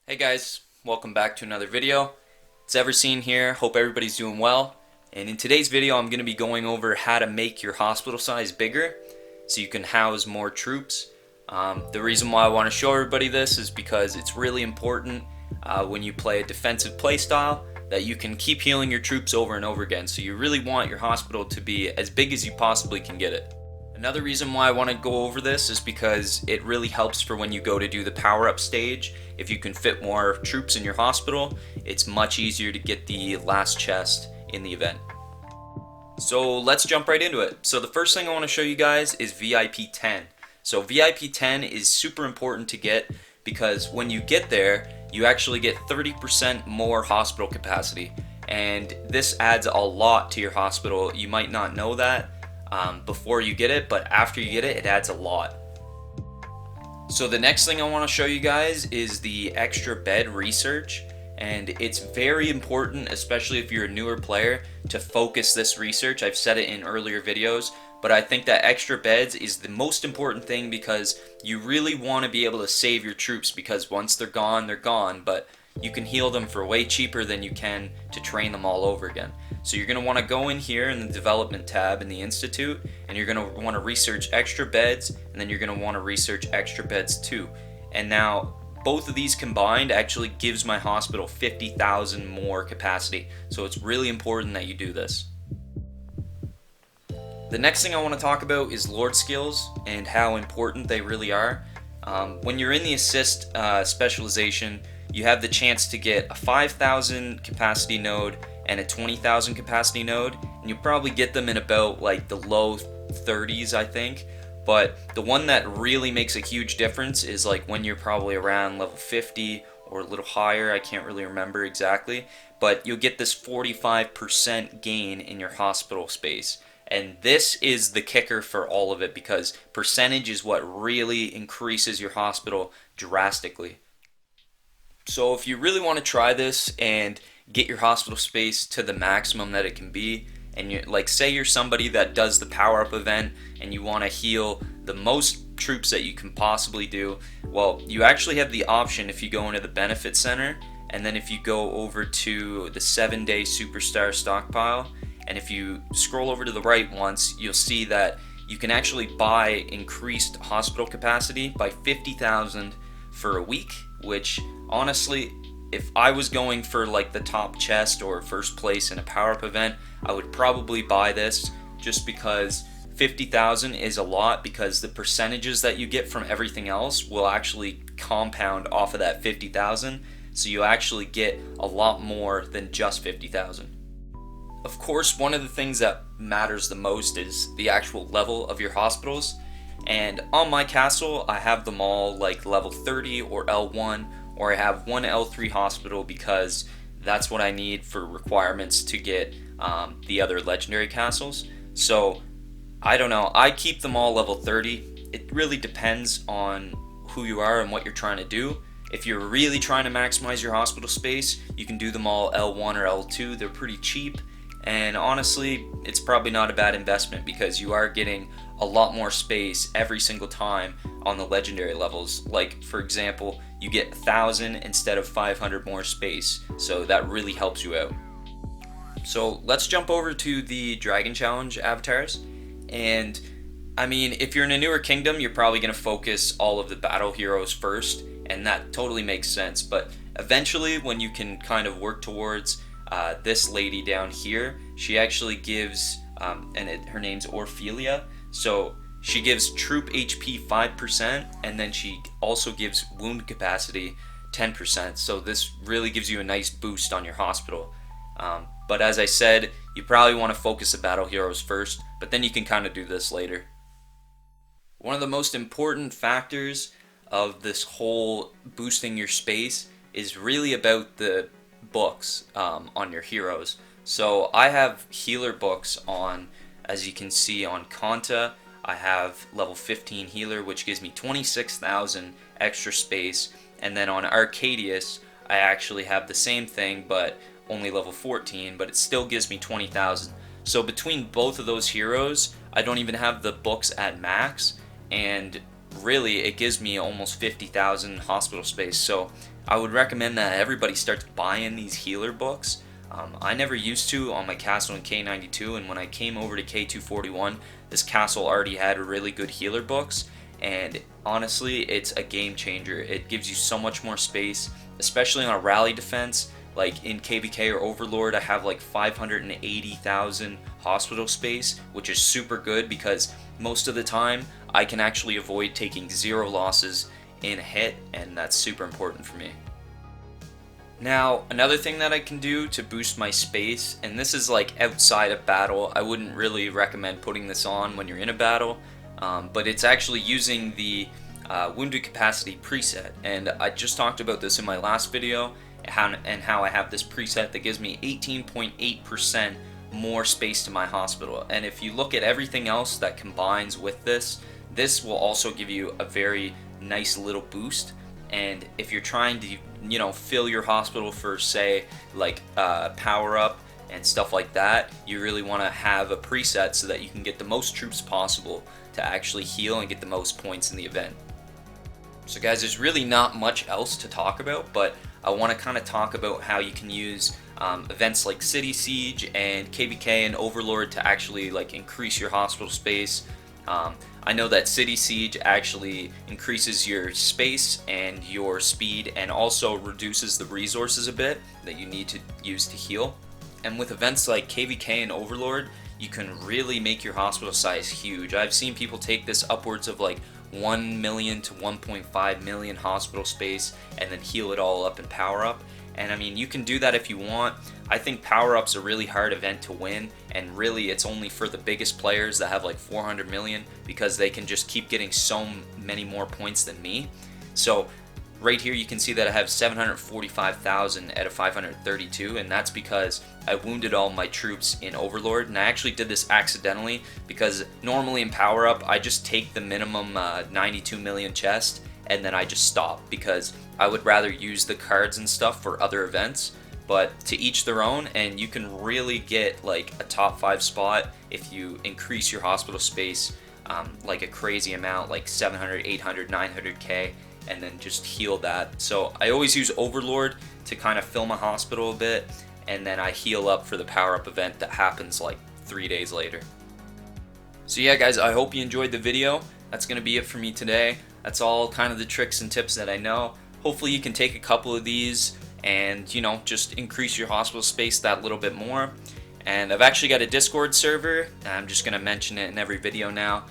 Hey guys, welcome back to another video. It's Everseen here. Hope everybody's doing well. And in today's video, I'm going to be going over how to make your hospital size bigger so you can house more troops. The reason why I want to show everybody this is because it's really important when you play a defensive play style that you can keep healing your troops over and over again. So you really want your hospital to be as big as you possibly can get it. Another reason why I want to go over this is because it really helps for when you go to do the power-up stage. If you can fit more troops in your hospital, it's much easier to get the last chest in the event. So let's jump right into it. So the first thing I want to show you guys is VIP 10. So VIP 10 is super important to get because when you get there, you actually get 30% more hospital capacity. And this adds a lot to your hospital. You might not know that before you get it, but after you get it, it adds a lot. So the next thing I want to show you guys is the extra bed research, and it's very important, especially if you're a newer player, to focus this research. I've said it in earlier videos, but I think that extra beds is the most important thing because you really want to be able to save your troops, because once they're gone, but you can heal them for way cheaper than you can to train them all over again. So you're going to want to go in here in the development tab in the Institute, and you're going to want to research extra beds, and then you're going to want to research extra beds too. And now both of these combined actually gives my hospital 50,000 more capacity. So it's really important that you do this. The next thing I want to talk about is Lourdes Skills and how important they really are. When you're in the assist specialization, you have the chance to get a 5,000 capacity node and a 20,000 capacity node, and you'll probably get them in about like the low 30s, I think. But the one that really makes a huge difference is like when you're probably around level 50 or a little higher. I can't really remember exactly, but you'll get this 45% gain in your hospital space. And this is the kicker for all of it, because percentage is what really increases your hospital drastically. So if you really want to try this and get your hospital space to the maximum that it can be, and you like, say you're somebody that does the power up event and you want to heal the most troops that you can possibly do, well, you actually have the option if you go into the benefit center, and then if you go over to the 7-day superstar stockpile, and if you scroll over to the right once, you'll see that you can actually buy increased hospital capacity by 50,000 for a week, which honestly, if I was going for like the top chest or first place in a power-up event, I would probably buy this, just because 50,000 is a lot, because the percentages that you get from everything else will actually compound off of that 50,000, so you actually get a lot more than just 50,000. Of course, one of the things that matters the most is the actual level of your hospitals, and on my castle I have them all like level 30 or L1, or I have one L3 hospital because that's what I need for requirements to get the other legendary castles. So I don't know, I keep them all level 30. It really depends on who you are and what you're trying to do. If you're really trying to maximize your hospital space, you can do them all L1 or L2. They're pretty cheap, and honestly, it's probably not a bad investment because you are getting a lot more space every single time on the legendary levels. Like, for example, you get 1,000 instead of 500 more space, so that really helps you out. So let's jump over to the Dragon Challenge avatars. And I mean, if you're in a newer kingdom, you're probably going to focus all of the battle heroes first, and that totally makes sense. But eventually, when you can kind of work towards this lady down here, she actually gives, her name's Orphelia, so she gives troop HP 5%, and then she also gives wound capacity 10%, so this really gives you a nice boost on your hospital. But as I said, you probably want to focus the battle heroes first, but then you can kind of do this later. One of the most important factors of this whole boosting your space is really about the books on your heroes. So I have healer books on, as you can see on Kanta, I have level 15 healer, which gives me 26,000 extra space, and then on Arcadius I actually have the same thing but only level 14, but it still gives me 20,000. So between both of those heroes, I don't even have the books at max, and really it gives me almost 50,000 hospital space. So I would recommend that everybody starts buying these healer books. I never used to on my castle in K92, and when I came over to K241, this castle already had really good healer books, and honestly, it's a game changer. It gives you so much more space, especially on a rally defense. Like in KVK or Overlord, I have like 580,000 hospital space, which is super good because most of the time I can actually avoid taking 0 losses in a hit, and that's super important for me. Now, another thing that I can do to boost my space, and this is like outside of battle, I wouldn't really recommend putting this on when you're in a battle, but it's actually using the wounded capacity preset, and I just talked about this in my last video, and how I have this preset that gives me 18.8% more space to my hospital. And if you look at everything else that combines with this, this will also give you a very nice little boost. And if you're trying to, you know, fill your hospital for, say, like power up and stuff like that, you really want to have a preset so that you can get the most troops possible to actually heal and get the most points in the event. So guys, there's really not much else to talk about, but I want to kind of talk about how you can use events like City Siege and KVK and Overlord to actually like increase your hospital space. I know that City Siege actually increases your space and your speed, and also reduces the resources a bit that you need to use to heal. And with events like KVK and Overlord, you can really make your hospital size huge. I've seen people take this upwards of like 1 million to 1.5 million hospital space and then heal it all up and power up. And I mean, you can do that if you want. I think power up's a really hard event to win, and really it's only for the biggest players that have like 400 million, because they can just keep getting so many more points than me. So right here you can see that I have 745,000 out of 532, and that's because I wounded all my troops in Overlord. And I actually did this accidentally, because normally in power up I just take the minimum 92 million chest and then I just stop, because I would rather use the cards and stuff for other events. But to each their own, and you can really get like a top 5 spot if you increase your hospital space like a crazy amount, like 700, 800, 900k, and then just heal that. So I always use Overlord to kind of fill my hospital a bit, and then I heal up for the power up event that happens like 3 days later. So yeah guys, I hope you enjoyed the video. That's going to be it for me today. That's all kind of the tricks and tips that I know. Hopefully you can take a couple of these and, you know, just increase your hospital space that little bit more. And I've actually got a Discord server. I'm just going to mention it in every video now.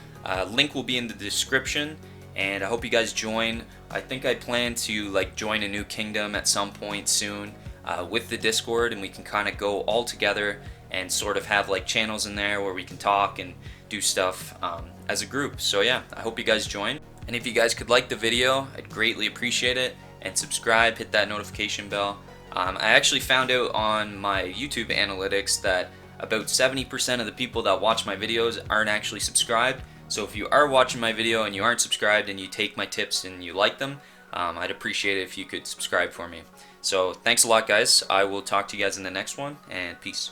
Link will be in the description, and I hope you guys join. I think I plan to like join a new kingdom at some point soon with the Discord, and we can kind of go all together and sort of have like channels in there where we can talk and do stuff as a group. So yeah, I hope you guys join. And if you guys could like the video, I'd greatly appreciate it. And subscribe, hit that notification bell. I actually found out on my YouTube analytics that about 70% of the people that watch my videos aren't actually subscribed. So if you are watching my video and you aren't subscribed and you take my tips and you like them, I'd appreciate it if you could subscribe for me. So thanks a lot guys. I will talk to you guys in the next one, and peace.